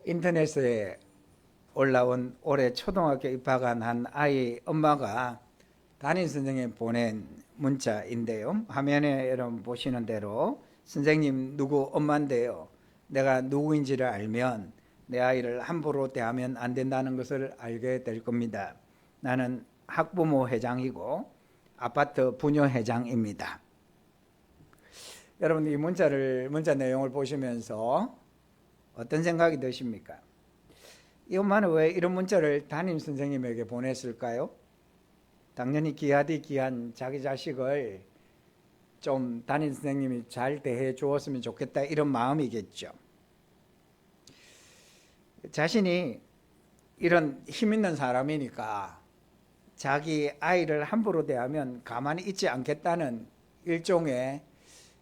인터넷에 올라온 올해 초등학교 입학한 한 아이 엄마가 담임 선생님 보낸 문자인데요. 화면에 여러분 보시는 대로 선생님 누구 엄마인데요. 내가 누구인지를 알면 내 아이를 함부로 대하면 안 된다는 것을 알게 될 겁니다. 나는 학부모 회장이고 아파트 부녀 회장입니다. 여러분 이 문자 내용을 보시면서 어떤 생각이 드십니까? 이 엄마는 왜 이런 문자를 담임 선생님에게 보냈을까요? 당연히 귀하디 귀한 자기 자식을 좀 담임 선생님이 잘 대해 주었으면 좋겠다 이런 마음이겠죠. 자신이 이런 힘 있는 사람이니까 자기 아이를 함부로 대하면 가만히 있지 않겠다는 일종의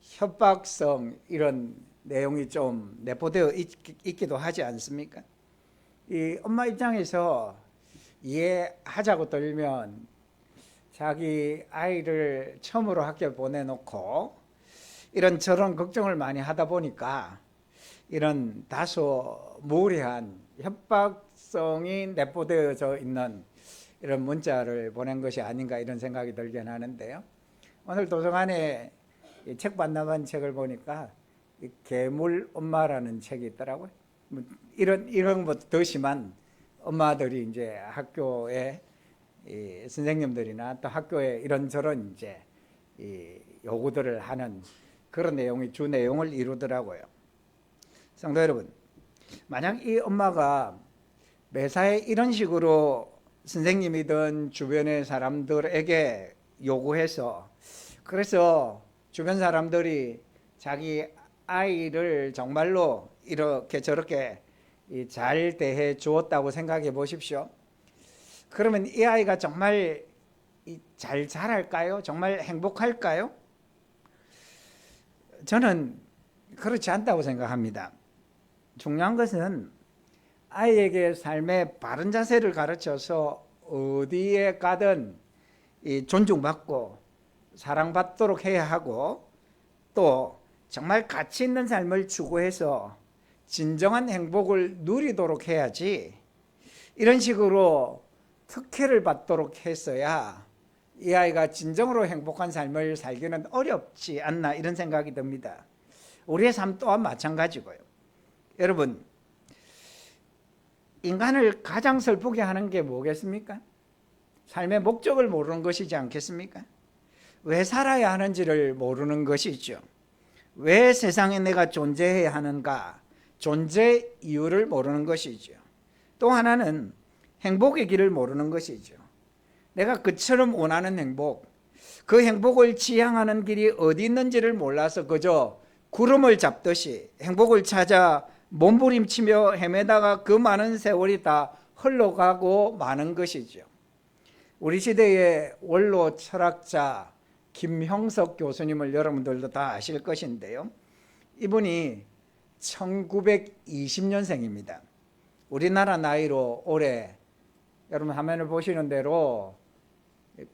협박성 이런 내용이 좀 내포되어 있기도 하지 않습니까? 이 엄마 입장에서 이해하자고 들면 자기 아이를 처음으로 학교에 보내놓고 이런저런 걱정을 많이 하다 보니까 이런 다소 무리한 협박성이 내포되어져 있는 이런 문자를 보낸 것이 아닌가 이런 생각이 들긴 하는데요. 오늘 도서관에 책 반납한 책을 보니까 괴물 엄마라는 책이 있더라고요. 이런 것보다 더 심한 엄마들이 이제 학교에 선생님들이나 또 학교에 이런저런 이제 요구들을 하는 그런 내용이 주 내용을 이루더라고요. 성도 여러분, 만약 이 엄마가 매사에 이런 식으로 선생님이든 주변의 사람들에게 요구해서 그래서 주변 사람들이 자기 아이를 정말로 이렇게 저렇게 잘 대해 주었다고 생각해 보십시오. 그러면 이 아이가 정말 잘 자랄까요? 정말 행복할까요? 저는 그렇지 않다고 생각합니다. 중요한 것은 아이에게 삶의 바른 자세를 가르쳐서 어디에 가든 존중받고 사랑받도록 해야 하고 또 정말 가치 있는 삶을 추구해서 진정한 행복을 누리도록 해야지 이런 식으로 특혜를 받도록 했어야 이 아이가 진정으로 행복한 삶을 살기는 어렵지 않나 이런 생각이 듭니다. 우리의 삶 또한 마찬가지고요. 여러분, 인간을 가장 슬프게 하는 게 뭐겠습니까? 삶의 목적을 모르는 것이지 않겠습니까? 왜 살아야 하는지를 모르는 것이죠. 왜 세상에 내가 존재해야 하는가? 존재 이유를 모르는 것이죠. 또 하나는 행복의 길을 모르는 것이죠. 내가 그처럼 원하는 행복, 그 행복을 지향하는 길이 어디 있는지를 몰라서 그저 구름을 잡듯이 행복을 찾아 몸부림치며 헤매다가 그 많은 세월이 다 흘러가고 마는 것이죠. 우리 시대의 원로 철학자 김형석 교수님을 여러분들도 다 아실 것인데요. 이분이 1920년생입니다. 우리나라 나이로 올해 여러분 화면을 보시는 대로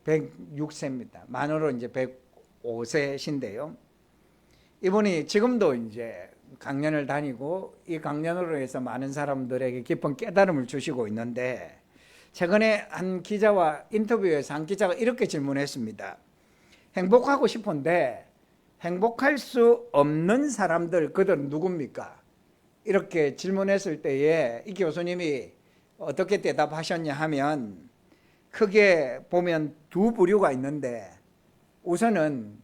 106세입니다. 만으로 이제 105세신데요. 이분이 지금도 이제 강연을 다니고 이 강연으로 해서 많은 사람들에게 깊은 깨달음을 주시고 있는데 최근에 한 기자와 인터뷰에서 한 기자가 이렇게 질문했습니다. 행복하고 싶은데 행복할 수 없는 사람들 그들은 누굽니까? 이렇게 질문했을 때에 이 교수님이 어떻게 대답하셨냐 하면 크게 보면 두 부류가 있는데 우선은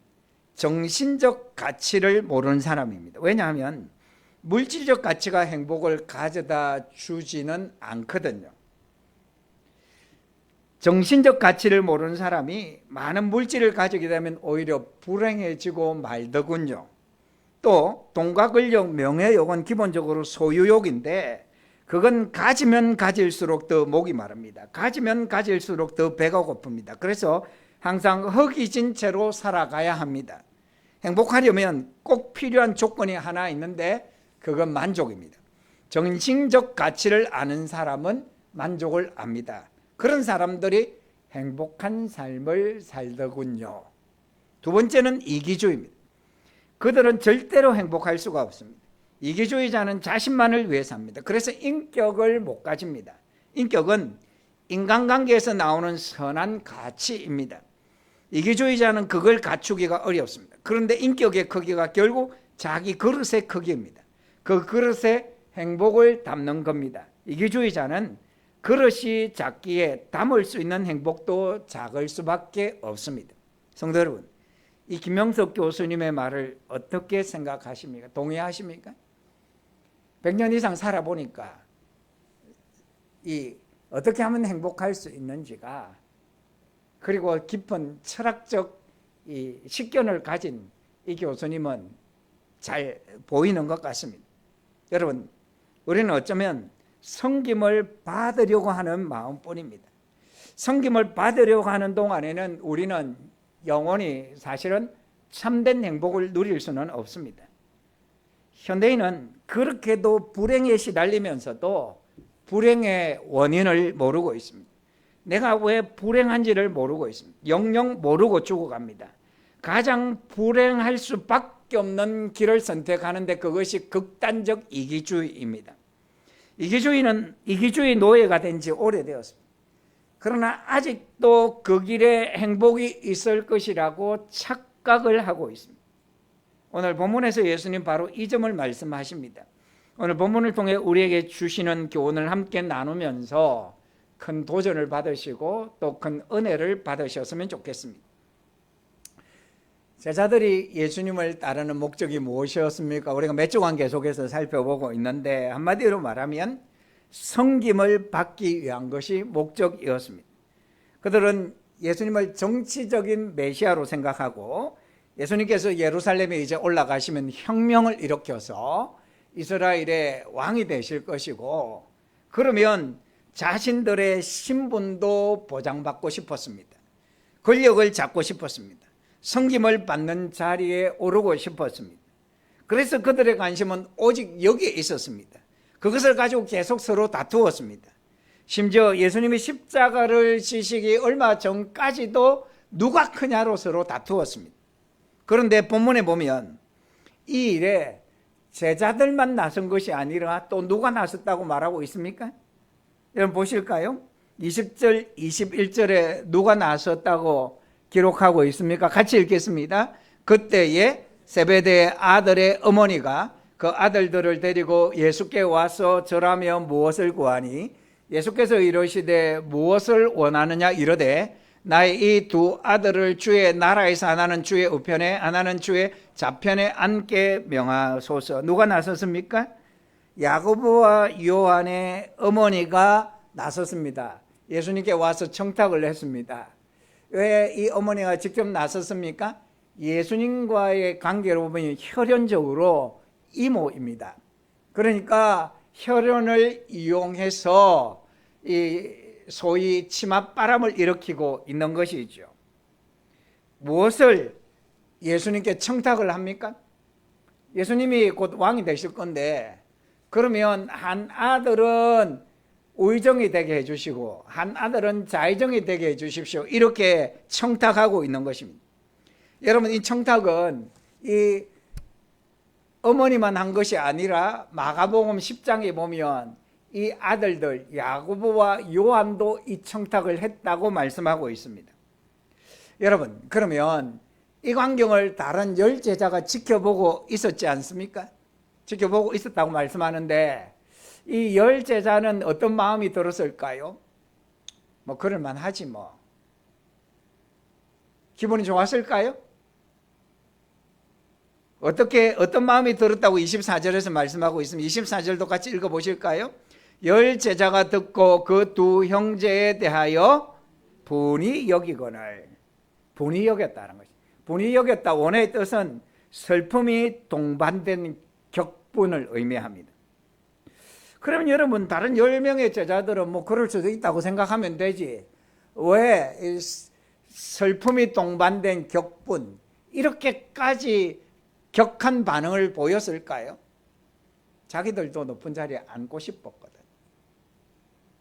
정신적 가치를 모르는 사람입니다. 왜냐하면 물질적 가치가 행복을 가져다 주지는 않거든요. 정신적 가치를 모르는 사람이 많은 물질을 가지게 되면 오히려 불행해지고 말더군요. 또 돈과 권력, 명예욕은 기본적으로 소유욕인데 그건 가지면 가질수록 더 목이 마릅니다. 가지면 가질수록 더 배가 고픕니다. 그래서 항상 허기진 채로 살아가야 합니다. 행복하려면 꼭 필요한 조건이 하나 있는데 그건 만족입니다. 정신적 가치를 아는 사람은 만족을 압니다. 그런 사람들이 행복한 삶을 살더군요. 두 번째는 이기주의입니다. 그들은 절대로 행복할 수가 없습니다. 이기주의자는 자신만을 위해 삽니다. 그래서 인격을 못 가집니다. 인격은 인간관계에서 나오는 선한 가치입니다. 이기주의자는 그걸 갖추기가 어렵습니다. 그런데 인격의 크기가 결국 자기 그릇의 크기입니다. 그 그릇에 행복을 담는 겁니다. 이기주의자는 그릇이 작기에 담을 수 있는 행복도 작을 수밖에 없습니다. 성도 여러분, 이 김영석 교수님의 말을 어떻게 생각하십니까? 동의하십니까? 100년 이상 살아보니까 어떻게 하면 행복할 수 있는지가, 그리고 깊은 철학적 식견을 가진 이 교수님은 잘 보이는 것 같습니다. 여러분, 우리는 어쩌면 섬김을 받으려고 하는 마음뿐입니다. 섬김을 받으려고 하는 동안에는 우리는 영원히 사실은 참된 행복을 누릴 수는 없습니다. 현대인은 그렇게도 불행에 시달리면서도 불행의 원인을 모르고 있습니다. 내가 왜 불행한지를 모르고 있습니다. 영영 모르고 죽어갑니다. 가장 불행할 수밖에 없는 길을 선택하는데 그것이 극단적 이기주의입니다. 이기주의 노예가 된 지 오래되었습니다. 그러나 아직도 그 길에 행복이 있을 것이라고 착각을 하고 있습니다. 오늘 본문에서 예수님 바로 이 점을 말씀하십니다. 오늘 본문을 통해 우리에게 주시는 교훈을 함께 나누면서 큰 도전을 받으시고 또 큰 은혜를 받으셨으면 좋겠습니다. 제자들이 예수님을 따르는 목적이 무엇이었습니까? 우리가 몇 주간 계속해서 살펴보고 있는데 한마디로 말하면 섬김을 받기 위한 것이 목적이었습니다. 그들은 예수님을 정치적인 메시아로 생각하고 예수님께서 예루살렘에 이제 올라가시면 혁명을 일으켜서 이스라엘의 왕이 되실 것이고, 그러면 자신들의 신분도 보장받고 싶었습니다. 권력을 잡고 싶었습니다. 섬김을 받는 자리에 오르고 싶었습니다. 그래서 그들의 관심은 오직 여기에 있었습니다. 그것을 가지고 계속 서로 다투었습니다. 심지어 예수님이 십자가를 지시기 얼마 전까지도 누가 크냐로 서로 다투었습니다. 그런데 본문에 보면 이 일에 제자들만 나선 것이 아니라 또 누가 나섰다고 말하고 있습니까? 여러분 보실까요? 20절, 21절에 누가 나섰다고 기록하고 있습니까? 같이 읽겠습니다. 그때에 세베대의 아들의 어머니가 그 아들들을 데리고 예수께 와서 절하며 무엇을 구하니 예수께서 이르시되 무엇을 원하느냐 이르되 나의 이 두 아들을 주의 나라에서 하나는 주의 우편에 하나는 주의 좌편에 앉게 명하소서. 누가 나섰습니까? 야고보와 요한의 어머니가 나섰습니다. 예수님께 와서 청탁을 했습니다. 왜 이 어머니가 직접 나섰습니까? 예수님과의 관계로 보면 혈연적으로 이모입니다. 그러니까 혈연을 이용해서 소위 치맛바람을 일으키고 있는 것이죠. 무엇을 예수님께 청탁을 합니까? 예수님이 곧 왕이 되실 건데, 그러면 한 아들은 우의정이 되게 해주시고 한 아들은 좌의정이 되게 해주십시오. 이렇게 청탁하고 있는 것입니다. 여러분, 이 청탁은 이 어머니만 한 것이 아니라 마가복음 10장에 보면 이 아들들 야고보와 요한도 이 청탁을 했다고 말씀하고 있습니다. 여러분, 그러면 이 광경을 다른 10제자가 지켜보고 있었지 않습니까? 지켜보고 있었다고 말씀하는데 이 10제자는 어떤 마음이 들었을까요? 뭐 그럴만 하지 뭐. 기분이 좋았을까요? 어떤 마음이 들었다고 24절에서 말씀하고 있습니다. 24절도 같이 읽어보실까요? 10제자가 듣고 그 두 형제에 대하여 분이 여기거늘. 분이 여겼다는 것이죠. 분이 여겼다. 원어의 뜻은 슬픔이 동반된 격분을 의미합니다. 그러면 여러분, 다른 10명의 제자들은 뭐 그럴 수도 있다고 생각하면 되지, 왜 슬픔이 동반된 격분, 이렇게까지 격한 반응을 보였을까요? 자기들도 높은 자리에 앉고 싶었거든.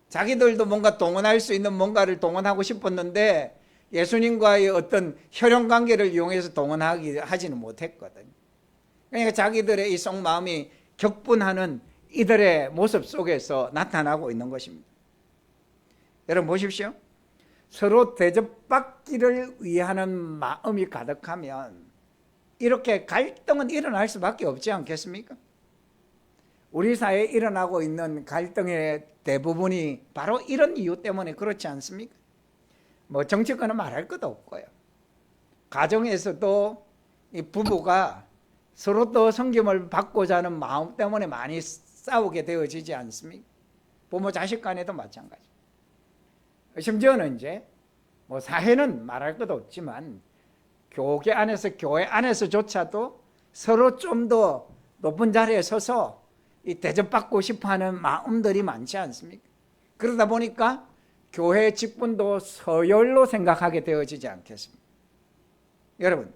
자기들도 뭔가 동원할 수 있는 뭔가를 동원하고 싶었는데 예수님과의 어떤 혈연관계를 이용해서 동원하지는 못했거든. 그러니까 자기들의 이 속마음이 격분하는 이들의 모습 속에서 나타나고 있는 것입니다. 여러분 보십시오. 서로 대접받기를 위하는 마음이 가득하면 이렇게 갈등은 일어날 수밖에 없지 않겠습니까? 우리 사회에 일어나고 있는 갈등의 대부분이 바로 이런 이유 때문에 그렇지 않습니까? 뭐 정치권은 말할 것도 없고요. 가정에서도 이 부부가 서로 또 섬김을 받고자 하는 마음 때문에 많이 싸우게 되어지지 않습니까? 부모 자식 간에도 마찬가지. 심지어는 이제 뭐 사회는 말할 것도 없지만 교회 안에서조차도 서로 좀 더 높은 자리에 서서 이 대접받고 싶어하는 마음들이 많지 않습니까? 그러다 보니까 교회 직분도 서열로 생각하게 되어지지 않겠습니까? 여러분,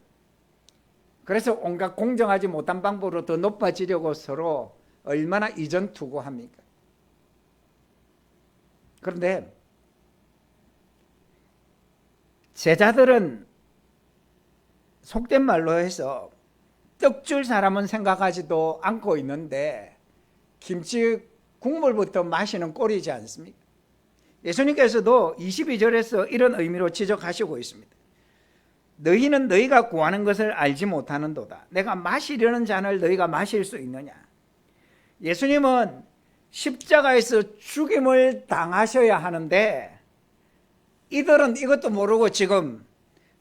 그래서 온갖 공정하지 못한 방법으로 더 높아지려고 서로 얼마나 이전투구합니까? 그런데 제자들은 속된 말로 해서 떡줄 사람은 생각하지도 않고 있는데 김치 국물부터 마시는 꼴이지 않습니까? 예수님께서도 22절에서 이런 의미로 지적하시고 있습니다. 너희는 너희가 구하는 것을 알지 못하는도다. 내가 마시려는 잔을 너희가 마실 수 있느냐? 예수님은 십자가에서 죽임을 당하셔야 하는데 이들은 이것도 모르고 지금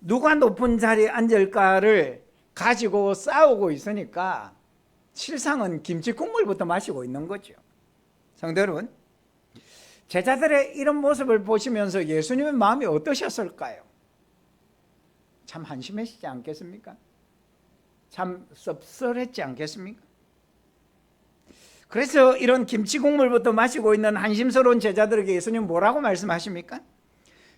누가 높은 자리에 앉을까를 가지고 싸우고 있으니까 실상은 김치 국물부터 마시고 있는 거죠. 성도 여러분, 제자들의 이런 모습을 보시면서 예수님의 마음이 어떠셨을까요? 참 한심하시지 않겠습니까? 참 씁쓸했지 않겠습니까? 그래서 이런 김치 국물부터 마시고 있는 한심스러운 제자들에게 예수님 뭐라고 말씀하십니까?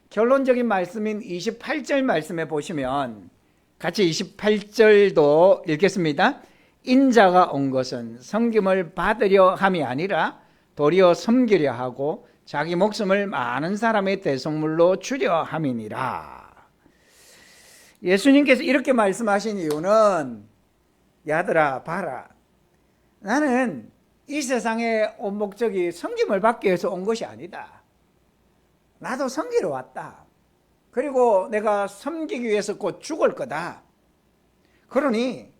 결론적인 말씀인 28절 말씀에 보시면 같이 28절도 읽겠습니다. 인자가 온 것은 섬김을 받으려 함이 아니라 도리어 섬기려 하고 자기 목숨을 많은 사람의 대속물로 주려 함이니라. 예수님께서 이렇게 말씀하신 이유는 야들아 봐라, 나는 이 세상에 온 목적이 섬김을 받기 위해서 온 것이 아니다. 나도 섬기러 왔다. 그리고 내가 섬기기 위해서 곧 죽을 거다. 그러니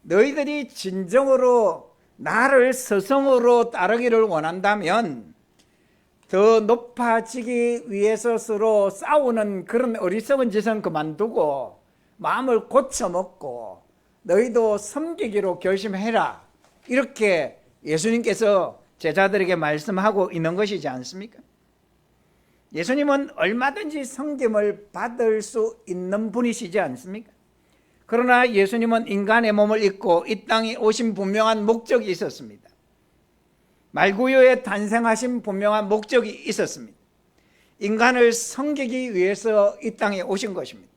너희들이 진정으로 나를 스승으로 따르기를 원한다면 더 높아지기 위해서 서로 싸우는 그런 어리석은 짓은 그만두고 마음을 고쳐먹고 너희도 섬기기로 결심해라. 이렇게 예수님께서 제자들에게 말씀하고 있는 것이지 않습니까? 예수님은 얼마든지 섬김을 받을 수 있는 분이시지 않습니까? 그러나 예수님은 인간의 몸을 입고 이 땅에 오신 분명한 목적이 있었습니다. 말구유에 탄생하신 분명한 목적이 있었습니다. 인간을 섬기기 위해서 이 땅에 오신 것입니다.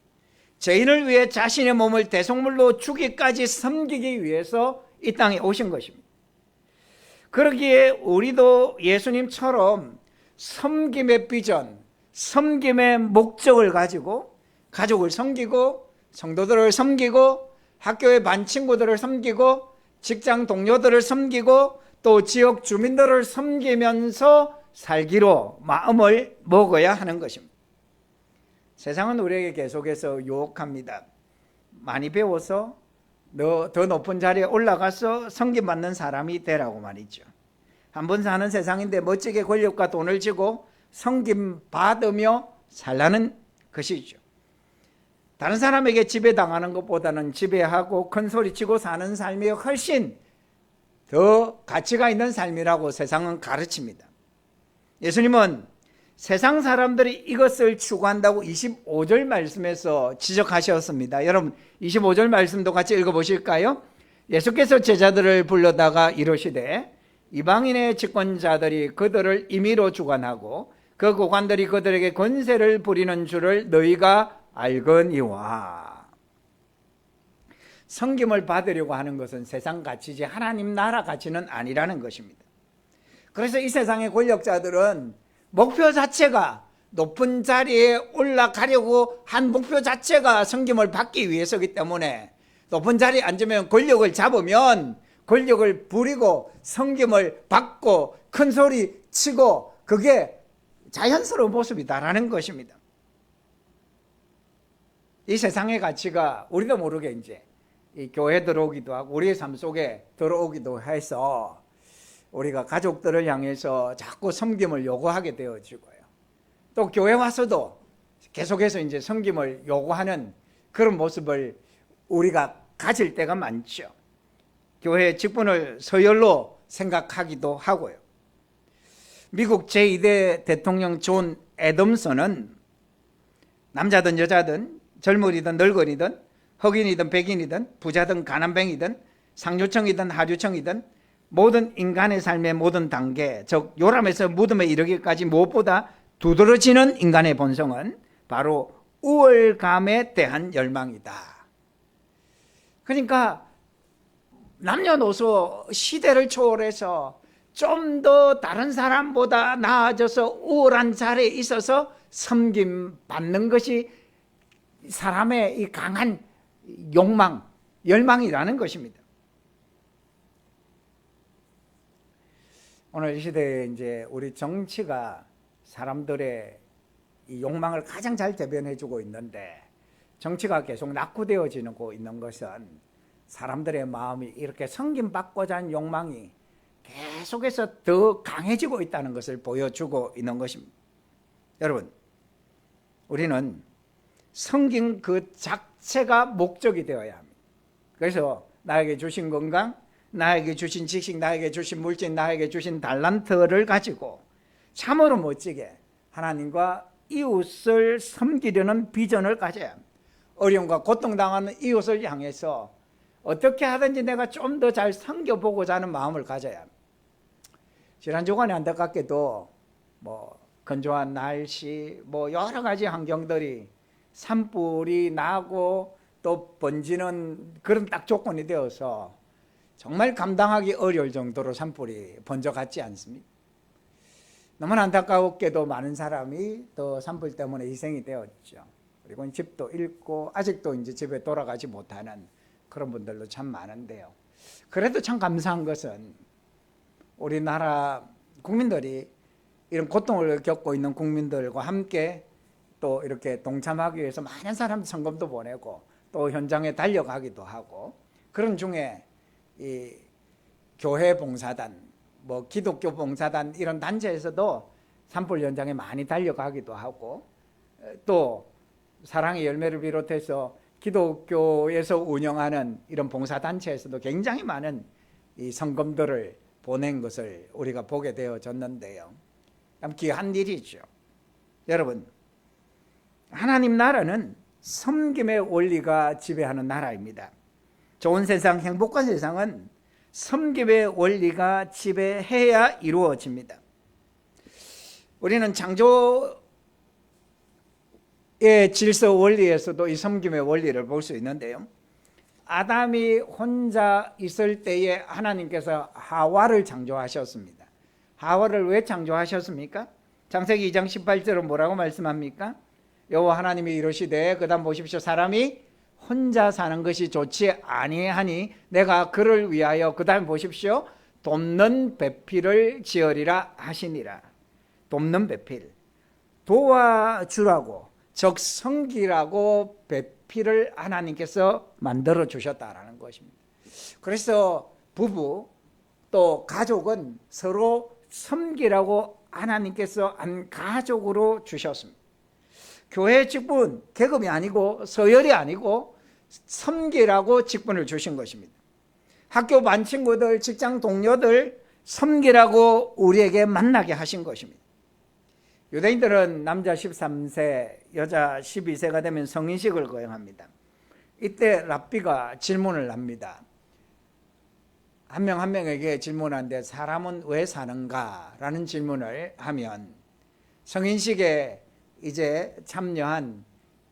죄인을 위해 자신의 몸을 대속물로 주기까지 섬기기 위해서 이 땅에 오신 것입니다. 그러기에 우리도 예수님처럼 섬김의 비전, 섬김의 목적을 가지고 가족을 섬기고 성도들을 섬기고 학교의 반 친구들을 섬기고 직장 동료들을 섬기고 또 지역 주민들을 섬기면서 살기로 마음을 먹어야 하는 것입니다. 세상은 우리에게 계속해서 유혹합니다. 많이 배워서 더 높은 자리에 올라가서 섬김받는 사람이 되라고 말이죠. 한번 사는 세상인데 멋지게 권력과 돈을 쥐고 섬김받으며 살라는 것이죠. 다른 사람에게 지배당하는 것보다는 지배하고 큰소리치고 사는 삶이 훨씬 더 가치가 있는 삶이라고 세상은 가르칩니다. 예수님은 세상 사람들이 이것을 추구한다고 25절 말씀에서 지적하셨습니다. 여러분 25절 말씀도 같이 읽어보실까요? 예수께서 제자들을 불러다가 이르시되 이방인의 집권자들이 그들을 임의로 주관하고 그 고관들이 그들에게 권세를 부리는 줄을 너희가 알거니와. 섬김을 받으려고 하는 것은 세상 가치지 하나님 나라 가치는 아니라는 것입니다. 그래서 이 세상의 권력자들은 목표 자체가 높은 자리에 올라가려고 한 목표 자체가 섬김을 받기 위해서이기 때문에 높은 자리에 앉으면 권력을 잡으면 권력을 부리고 섬김을 받고 큰 소리 치고 그게 자연스러운 모습이다라는 것입니다. 이 세상의 가치가 우리도 모르게 이제 이 교회 들어오기도 하고 우리의 삶 속에 들어오기도 해서 우리가 가족들을 향해서 자꾸 섬김을 요구하게 되어지고요. 또 교회 와서도 계속해서 이제 섬김을 요구하는 그런 모습을 우리가 가질 때가 많죠. 교회 직분을 서열로 생각하기도 하고요. 미국 제2대 대통령 존 애덤슨은 남자든 여자든 젊은이든 늙은이든 흑인이든 백인이든 부자든 가난뱅이든 상류층이든 하류층이든 모든 인간의 삶의 모든 단계, 즉 요람에서 무덤에 이르기까지 무엇보다 두드러지는 인간의 본성은 바로 우월감에 대한 열망이다. 그러니까 남녀노소 시대를 초월해서 좀 더 다른 사람보다 나아져서 우월한 자리에 있어서 섬김받는 것이 사람의 이 강한 욕망, 열망이라는 것입니다. 오늘 이 시대에 이제 우리 정치가 사람들의 이 욕망을 가장 잘 대변해주고 있는데, 정치가 계속 낙후되어지고 있는 것은 사람들의 마음이 이렇게 섬김받고자 하는 욕망이 계속해서 더 강해지고 있다는 것을 보여주고 있는 것입니다. 여러분, 우리는 섬김 그 자체가 목적이 되어야 합니다. 그래서 나에게 주신 건강, 나에게 주신 지식, 나에게 주신 물질, 나에게 주신 달란트를 가지고 참으로 멋지게 하나님과 이웃을 섬기려는 비전을 가져야 합니다. 어려움과 고통당하는 이웃을 향해서 어떻게 하든지 내가 좀 더 잘 섬겨보고자 하는 마음을 가져야 합니다. 지난 주간에 안타깝게도 건조한 날씨, 여러 가지 환경들이 산불이 나고 또 번지는 그런 딱 조건이 되어서 정말 감당하기 어려울 정도로 산불이 번져갔지 않습니까? 너무나 안타깝게도 많은 사람이 또 산불 때문에 희생이 되었죠. 그리고 집도 잃고 아직도 이제 집에 돌아가지 못하는 그런 분들도 참 많은데요. 그래도 참 감사한 것은 우리나라 국민들이 이런 고통을 겪고 있는 국민들과 함께 또 이렇게 동참하기 위해서 많은 사람 성금도 보내고 또 현장에 달려가기도 하고, 그런 중에 이 교회 봉사단, 기독교 봉사단 이런 단체에서도 산불 현장에 많이 달려가기도 하고, 또 사랑의 열매를 비롯해서 기독교에서 운영하는 이런 봉사단체에서도 굉장히 많은 이 성금들을 보낸 것을 우리가 보게 되어졌는데요. 참 귀한 일이죠. 여러분, 하나님 나라는 섬김의 원리가 지배하는 나라입니다. 좋은 세상, 행복한 세상은 섬김의 원리가 지배해야 이루어집니다. 우리는 창조의 질서 원리에서도 이 섬김의 원리를 볼 수 있는데요. 아담이 혼자 있을 때에 하나님께서 하와를 창조하셨습니다. 하와를 왜 창조하셨습니까? 창세기 2장 18절은 뭐라고 말씀합니까? 여호와 하나님이 이르시되, 그 다음 보십시오. 사람이 혼자 사는 것이 좋지 아니하니 내가 그를 위하여, 그 다음 보십시오. 돕는 배필을 지으리라 하시니라. 돕는 배필, 도와주라고, 즉 섬기라고 배필을 하나님께서 만들어 주셨다라는 것입니다. 그래서 부부 또 가족은 서로 섬기라고 하나님께서 한 가족으로 주셨습니다. 교회 직분, 계급이 아니고 서열이 아니고 섬기라고 직분을 주신 것입니다. 학교 반 친구들, 직장 동료들 섬기라고 우리에게 만나게 하신 것입니다. 유대인들은 남자 13세, 여자 12세가 되면 성인식을 거행합니다. 이때 랍비가 질문을 합니다. 한 명 한 명에게 질문하는데, 사람은 왜 사는가? 라는 질문을 하면 성인식에 이제 참여한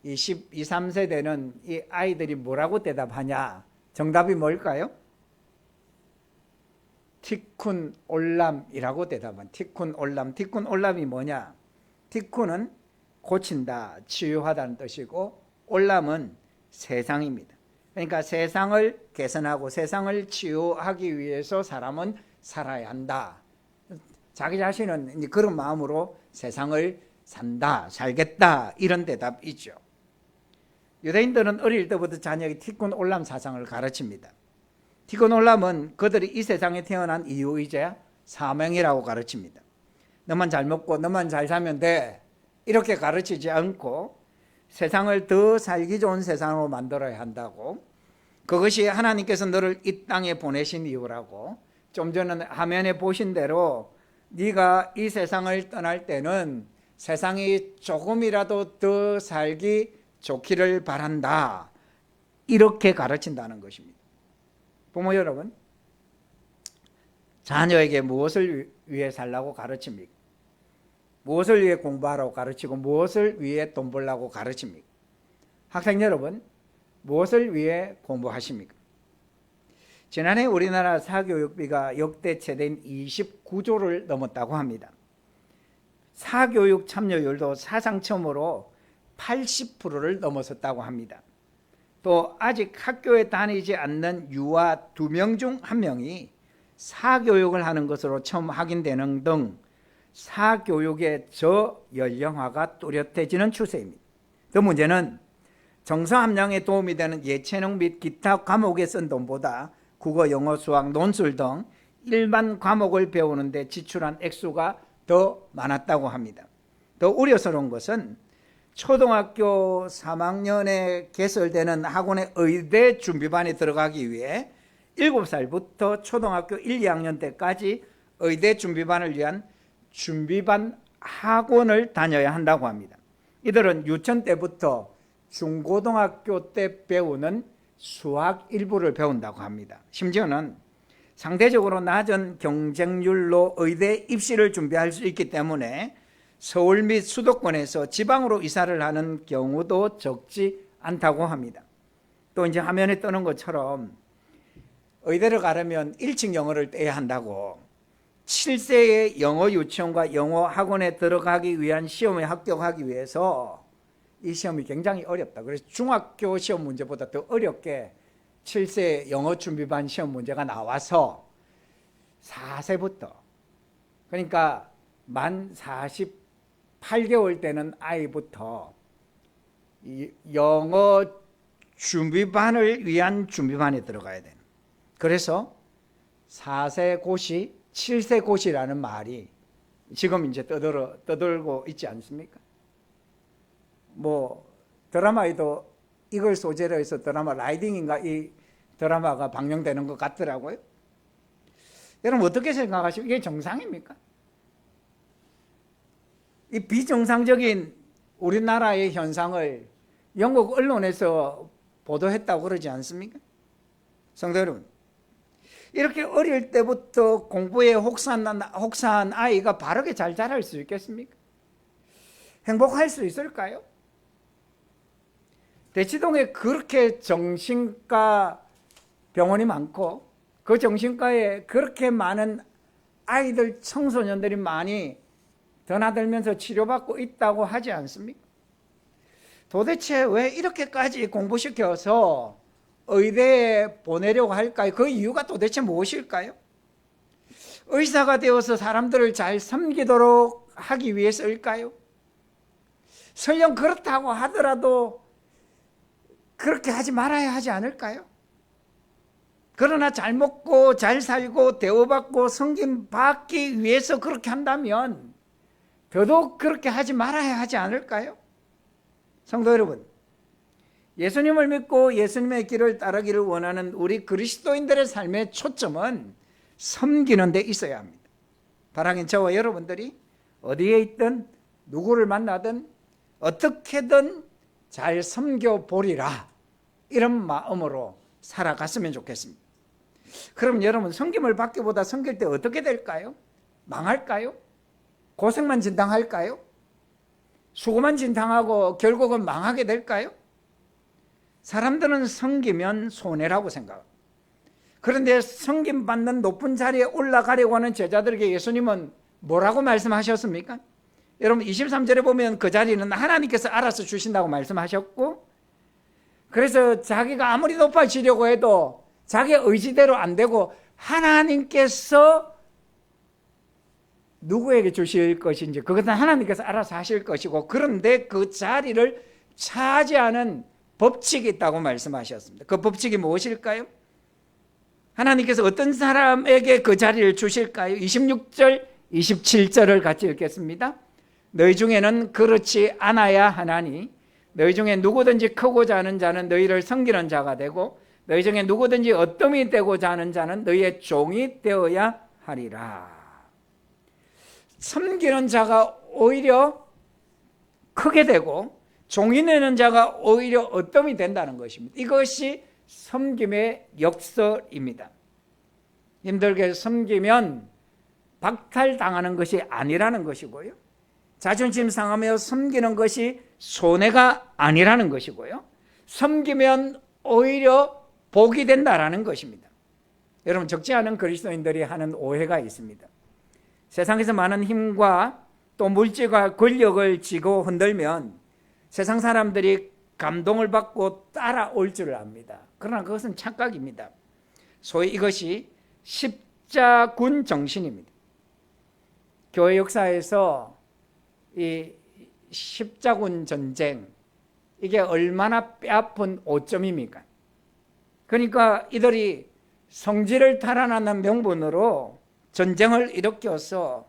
이 12, 13세대는 이 아이들이 뭐라고 대답하냐? 정답이 뭘까요? 티쿤 올람이라고 대답한. 티쿤 올람. 티쿤 올람이 뭐냐? 티쿤은 고친다, 치유하다는 뜻이고, 올람은 세상입니다. 그러니까 세상을 개선하고 세상을 치유하기 위해서 사람은 살아야 한다. 자기 자신은 이제 그런 마음으로 세상을 산다, 살겠다, 이런 대답이죠. 유대인들은 어릴 때부터 자녀에게 티kkun 올람 사상을 가르칩니다. 티kkun 올람은 그들이 이 세상에 태어난 이유이자 사명이라고 가르칩니다. 너만 잘 먹고 너만 잘 살면 돼, 이렇게 가르치지 않고 세상을 더 살기 좋은 세상으로 만들어야 한다고, 그것이 하나님께서 너를 이 땅에 보내신 이유라고, 좀 전에 화면에 보신 대로 네가 이 세상을 떠날 때는 세상이 조금이라도 더 살기 좋기를 바란다, 이렇게 가르친다는 것입니다. 부모 여러분, 자녀에게 무엇을 위해 살라고 가르칩니까? 무엇을 위해 공부하라고 가르치고 무엇을 위해 돈 벌라고 가르칩니까? 학생 여러분, 무엇을 위해 공부하십니까? 지난해 우리나라 사교육비가 역대 최대인 29조를 넘었다고 합니다. 사교육 참여율도 사상 처음으로 80%를 넘어섰다고 합니다. 또 아직 학교에 다니지 않는 유아 2명 중 1명이 사교육을 하는 것으로 처음 확인되는 등 사교육의 저연령화가 뚜렷해지는 추세입니다. 그 문제는 정서 함량에 도움이 되는 예체능 및 기타 과목에 쓴 돈보다 국어, 영어, 수학, 논술 등 일반 과목을 배우는 데 지출한 액수가 더 많았다고 합니다. 더 우려스러운 것은 초등학교 3학년에 개설되는 학원의 의대 준비반에 들어가기 위해 7살부터 초등학교 1, 2학년 때까지 의대 준비반을 위한 준비반 학원을 다녀야 한다고 합니다. 이들은 유치원 때부터 중고등학교 때 배우는 수학 일부를 배운다고 합니다. 심지어는 상대적으로 낮은 경쟁률로 의대 입시를 준비할 수 있기 때문에 서울 및 수도권에서 지방으로 이사를 하는 경우도 적지 않다고 합니다. 또 이제 화면에 뜨는 것처럼 의대를 가려면 1층 영어를 떼야 한다고, 7세의 영어 유치원과 영어 학원에 들어가기 위한 시험에 합격하기 위해서 이 시험이 굉장히 어렵다. 그래서 중학교 시험 문제보다 더 어렵게 7세 영어 준비반 시험 문제가 나와서 4세부터, 그러니까 만 48개월 되는 아이부터 영어 준비반을 위한 준비반에 들어가야 되는, 그래서 4세 고시, 7세 고시라는 말이 지금 이제 떠들고 있지 않습니까? 뭐 드라마에도 이걸 소재로 해서 드라마 라이딩인가 이 드라마가 방영되는 것 같더라고요. 여러분 어떻게 생각하십니까? 이게 정상입니까? 이 비정상적인 우리나라의 현상을 영국 언론에서 보도했다고 그러지 않습니까? 성도 여러분, 이렇게 어릴 때부터 공부에 혹사한 아이가 바르게 잘 자랄 수 있겠습니까? 행복할 수 있을까요? 대치동에 그렇게 정신과 병원이 많고 그 정신과에 그렇게 많은 아이들, 청소년들이 많이 드나들면서 치료받고 있다고 하지 않습니까? 도대체 왜 이렇게까지 공부시켜서 의대에 보내려고 할까요? 그 이유가 도대체 무엇일까요? 의사가 되어서 사람들을 잘 섬기도록 하기 위해서일까요? 설령 그렇다고 하더라도 그렇게 하지 말아야 하지 않을까요? 그러나 잘 먹고 잘 살고 대우받고 섬김받기 위해서 그렇게 한다면 더더욱 그렇게 하지 말아야 하지 않을까요? 성도 여러분, 예수님을 믿고 예수님의 길을 따르기를 원하는 우리 그리스도인들의 삶의 초점은 섬기는 데 있어야 합니다. 바라긴 저와 여러분들이 어디에 있든 누구를 만나든 어떻게든 잘 섬겨보리라, 이런 마음으로 살아갔으면 좋겠습니다. 그럼 여러분, 섬김을 받기보다 섬길 때 어떻게 될까요? 망할까요? 고생만 진당할까요? 수고만 진당하고 결국은 망하게 될까요? 사람들은 섬기면 손해라고 생각합니다. 그런데 섬김받는 높은 자리에 올라가려고 하는 제자들에게 예수님은 뭐라고 말씀하셨습니까? 여러분 23절에 보면 그 자리는 하나님께서 알아서 주신다고 말씀하셨고, 그래서 자기가 아무리 높아지려고 해도 자기 의지대로 안 되고 하나님께서 누구에게 주실 것인지 그것은 하나님께서 알아서 하실 것이고, 그런데 그 자리를 차지하는 법칙이 있다고 말씀하셨습니다. 그 법칙이 무엇일까요? 하나님께서 어떤 사람에게 그 자리를 주실까요? 26절, 27절을 같이 읽겠습니다. 너희 중에는 그렇지 않아야 하나니 너희 중에 누구든지 크고자 하는 자는 너희를 섬기는 자가 되고 너희 중에 누구든지 어뜸이 되고자 하는 자는 너희의 종이 되어야 하리라. 섬기는 자가 오히려 크게 되고 종이 되는 자가 오히려 어뜸이 된다는 것입니다. 이것이 섬김의 역설입니다. 힘들게 섬기면 박탈당하는 것이 아니라는 것이고요, 자존심 상하며 섬기는 것이 손해가 아니라는 것이고요, 섬기면 오히려 복이 된다라는 것입니다. 여러분, 적지 않은 그리스도인들이 하는 오해가 있습니다. 세상에서 많은 힘과 또 물질과 권력을 쥐고 흔들면 세상 사람들이 감동을 받고 따라올 줄 압니다. 그러나 그것은 착각입니다. 소위 이것이 십자군 정신입니다. 교회 역사에서 이 십자군 전쟁, 이게 얼마나 뼈아픈 오점입니까? 그러니까 이들이 성질을 탈환하는 명분으로 전쟁을 일으켜서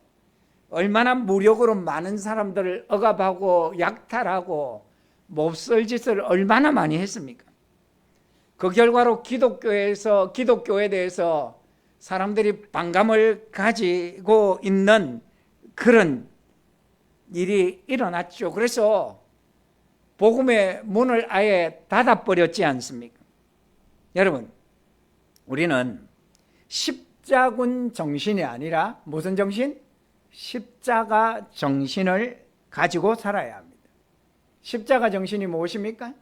얼마나 무력으로 많은 사람들을 억압하고 약탈하고 몹쓸 짓을 얼마나 많이 했습니까? 그 결과로 기독교에 대해서 사람들이 반감을 가지고 있는 그런 일이 일어났죠. 그래서 복음의 문을 아예 닫아버렸지 않습니까? 여러분, 우리는 십자군 정신이 아니라 무슨 정신? 십자가 정신을 가지고 살아야 합니다. 십자가 정신이 무엇입니까?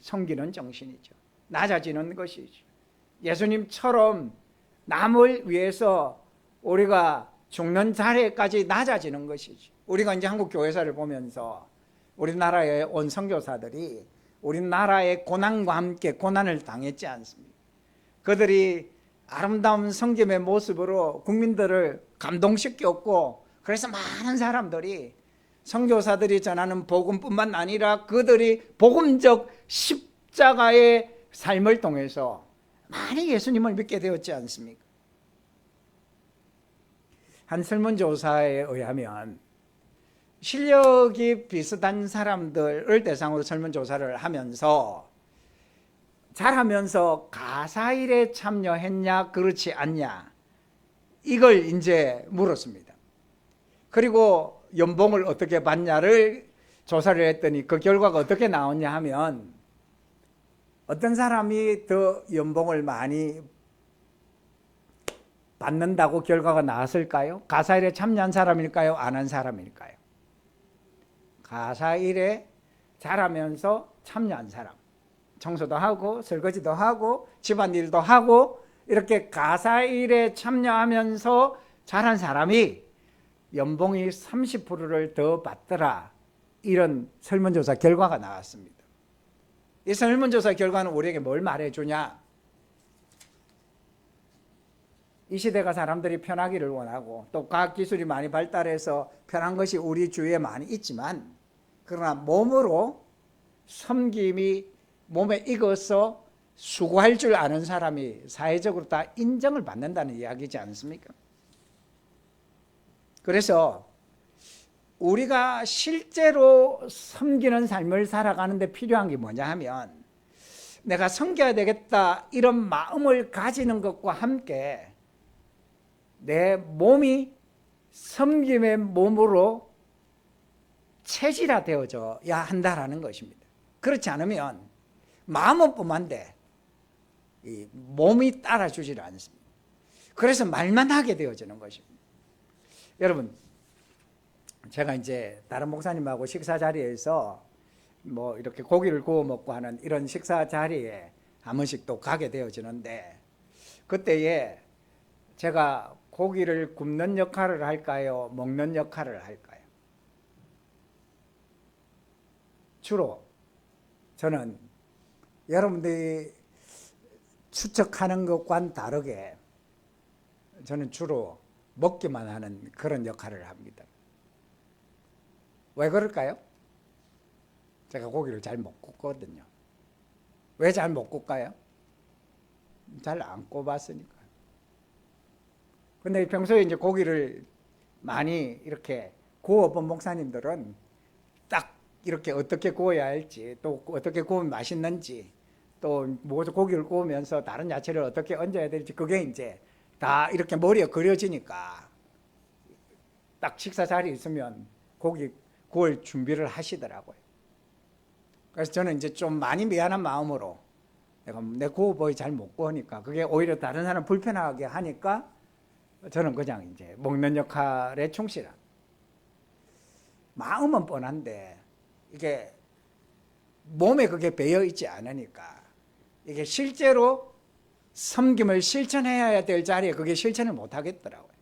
섬기는 정신이죠. 낮아지는 것이죠. 예수님처럼 남을 위해서 우리가 죽는 자리까지 낮아지는 것이죠. 우리가 이제 한국 교회사를 보면서 우리나라의 온 선교사들이 우리나라의 고난과 함께 고난을 당했지 않습니까? 그들이 아름다운 섬김의 모습으로 국민들을 감동시켰고, 그래서 많은 사람들이 선교사들이 전하는 복음뿐만 아니라 그들이 복음적 십자가의 삶을 통해서 많이 예수님을 믿게 되었지 않습니까? 한 설문조사에 의하면 실력이 비슷한 사람들을 대상으로 설문조사를 하면서 잘하면서 가사일에 참여했냐 그렇지 않냐, 이걸 이제 물었습니다. 그리고 연봉을 어떻게 받냐를 조사를 했더니 그 결과가 어떻게 나왔냐 하면, 어떤 사람이 더 연봉을 많이 받는다고 결과가 나왔을까요? 가사일에 참여한 사람일까요? 안 한 사람일까요? 가사일에 잘하면서 참여한 사람, 청소도 하고 설거지도 하고 집안일도 하고 이렇게 가사일에 참여하면서 잘한 사람이 연봉이 30%를 더 받더라, 이런 설문조사 결과가 나왔습니다. 이 설문조사 결과는 우리에게 뭘 말해주냐? 이 시대가 사람들이 편하기를 원하고 또 과학기술이 많이 발달해서 편한 것이 우리 주위에 많이 있지만, 그러나 몸으로 섬김이 몸에 익어서 수고할 줄 아는 사람이 사회적으로 다 인정을 받는다는 이야기지 않습니까? 그래서 우리가 실제로 섬기는 삶을 살아가는 데 필요한 게 뭐냐 하면, 내가 섬겨야 되겠다 이런 마음을 가지는 것과 함께 내 몸이 섬김의 몸으로 체질화되어져야 한다라는 것입니다. 그렇지 않으면 마음은 뿜한데 이 몸이 따라주지를 않습니다. 그래서 말만 하게 되어지는 것입니다. 여러분, 제가 이제 다른 목사님하고 식사 자리에서 뭐 이렇게 고기를 구워 먹고 하는 이런 식사 자리에 한 번씩 또 가게 되어지는데, 그때에 제가 고기를 굽는 역할을 할까요? 먹는 역할을 할까요? 주로 저는 여러분들이 추측하는 것과는 다르게 저는 주로 먹기만 하는 그런 역할을 합니다. 왜 그럴까요? 제가 고기를 잘 못 굽거든요. 왜 잘 못 굽까요? 잘 안 굽었으니까. 근데 평소에 이제 고기를 많이 이렇게 구워본 목사님들은 딱 이렇게 어떻게 구워야 할지, 또 어떻게 구우면 맛있는지, 또 고기를 구우면서 다른 야채를 어떻게 얹어야 될지, 그게 이제 다 이렇게 머리에 그려지니까 딱 식사 자리에 있으면 고기 구울 준비를 하시더라고요. 그래서 저는 이제 좀 많이 미안한 마음으로 내 구워보이 잘 못 구우니까 그게 오히려 다른 사람 불편하게 하니까 저는 그냥 이제 먹는 역할에 충실한. 마음은 뻔한데 이게 몸에 그게 배어 있지 않으니까 이게 실제로 섬김을 실천해야 될 자리에 그게 실천을 못 하겠더라고요.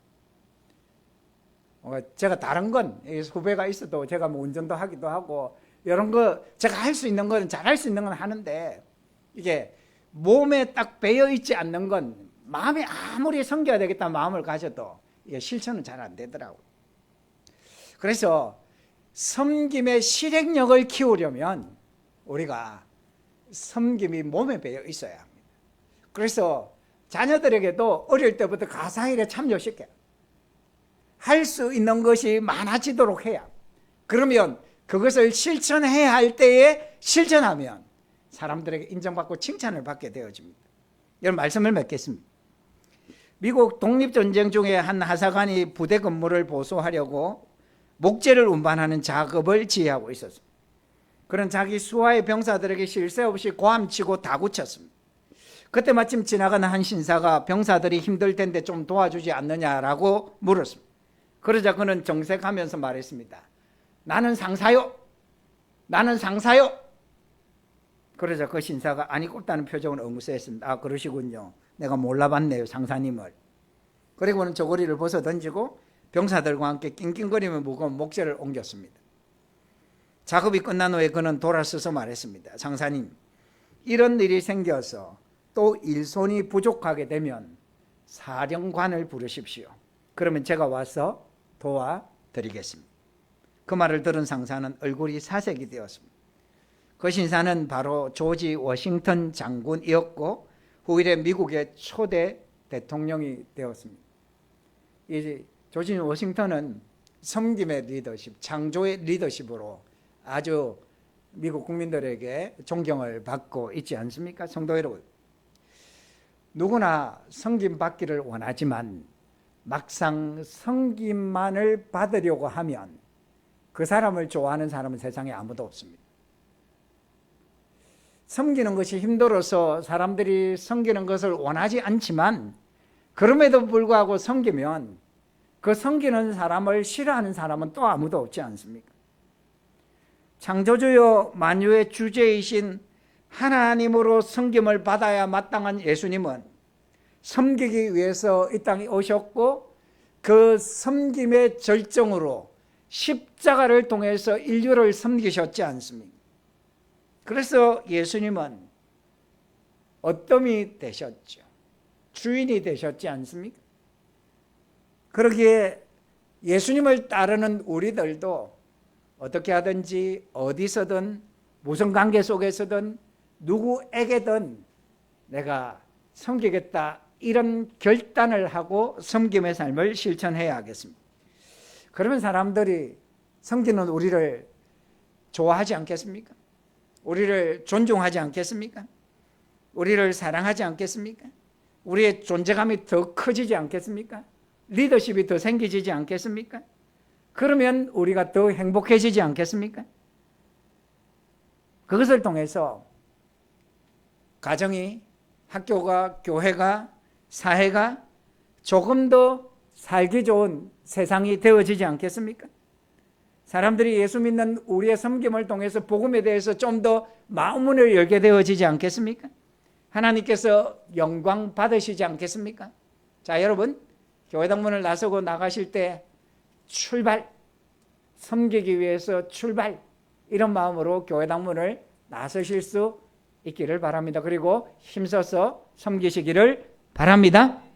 제가 다른 건 후배가 있어도 제가 뭐 운전도 하기도 하고 이런 거 제가 할 수 있는 건 잘할 수 있는 건 하는데 이게 몸에 딱 배어 있지 않는 건 마음이 아무리 섬겨야 되겠다는 마음을 가져도 이게 실천은 잘 안 되더라고요. 그래서 섬김의 실행력을 키우려면 우리가 섬김이 몸에 배어 있어야 합니다. 그래서 자녀들에게도 어릴 때부터 가사일에 참여시켜요. 할 수 있는 것이 많아지도록 해야. 그러면 그것을 실천해야 할 때에 실천하면 사람들에게 인정받고 칭찬을 받게 되어집니다. 이런 말씀을 맺겠습니다. 미국 독립전쟁 중에 한 하사관이 부대 근무를 보수하려고 목재를 운반하는 작업을 지휘하고 있었습니다. 그런 자기 수하의 병사들에게 쉴 새 없이 고함치고 다구쳤습니다. 그때 마침 지나가는 한 신사가 병사들이 힘들 텐데 좀 도와주지 않느냐라고 물었습니다. 그러자 그는 정색하면서 말했습니다. 나는 상사요. 나는 상사요. 그러자 그 신사가 아니 꼽다는 표정으로 응수했습니다. 아 그러시군요. 내가 몰라봤네요 상사님을. 그리고는 저고리를 벗어 던지고 병사들과 함께 낑낑거리며 무거운 목재를 옮겼습니다. 작업이 끝난 후에 그는 돌아서서 말했습니다. 상사님, 이런 일이 생겨서 또 일손이 부족하게 되면 사령관을 부르십시오. 그러면 제가 와서 도와드리겠습니다. 그 말을 들은 상사는 얼굴이 사색이 되었습니다. 그 신사는 바로 조지 워싱턴 장군이었고 후일에 미국의 초대 대통령이 되었습니다. 이 조지 워싱턴은 섬김의 리더십, 창조의 리더십으로 아주 미국 국민들에게 존경을 받고 있지 않습니까? 성도 여러분, 누구나 섬김 받기를 원하지만 막상 섬김만을 받으려고 하면 그 사람을 좋아하는 사람은 세상에 아무도 없습니다. 섬기는 것이 힘들어서 사람들이 섬기는 것을 원하지 않지만 그럼에도 불구하고 섬기면 그 섬기는 사람을 싫어하는 사람은 또 아무도 없지 않습니까? 창조주요 만유의 주제이신 하나님으로 섬김을 받아야 마땅한 예수님은 섬기기 위해서 이 땅에 오셨고 그 섬김의 절정으로 십자가를 통해서 인류를 섬기셨지 않습니까? 그래서 예수님은 어떠함이 되셨죠. 주인이 되셨지 않습니까? 그러기에 예수님을 따르는 우리들도 어떻게 하든지 어디서든 무슨 관계 속에서든 누구에게든 내가 섬기겠다 이런 결단을 하고 섬김의 삶을 실천해야 하겠습니다. 그러면 사람들이 섬기는 우리를 좋아하지 않겠습니까? 우리를 존중하지 않겠습니까? 우리를 사랑하지 않겠습니까? 우리의 존재감이 더 커지지 않겠습니까? 리더십이 더 생기지 않겠습니까? 그러면 우리가 더 행복해지지 않겠습니까? 그것을 통해서 가정이, 학교가, 교회가, 사회가 조금 더 살기 좋은 세상이 되어지지 않겠습니까? 사람들이 예수 믿는 우리의 섬김을 통해서 복음에 대해서 좀 더 마음문을 열게 되어지지 않겠습니까? 하나님께서 영광 받으시지 않겠습니까? 자, 여러분, 교회당 문을 나서고 나가실 때 출발, 섬기기 위해서 출발, 이런 마음으로 교회당 문을 나서실 수 있기를 바랍니다. 그리고 힘써서 섬기시기를 바랍니다.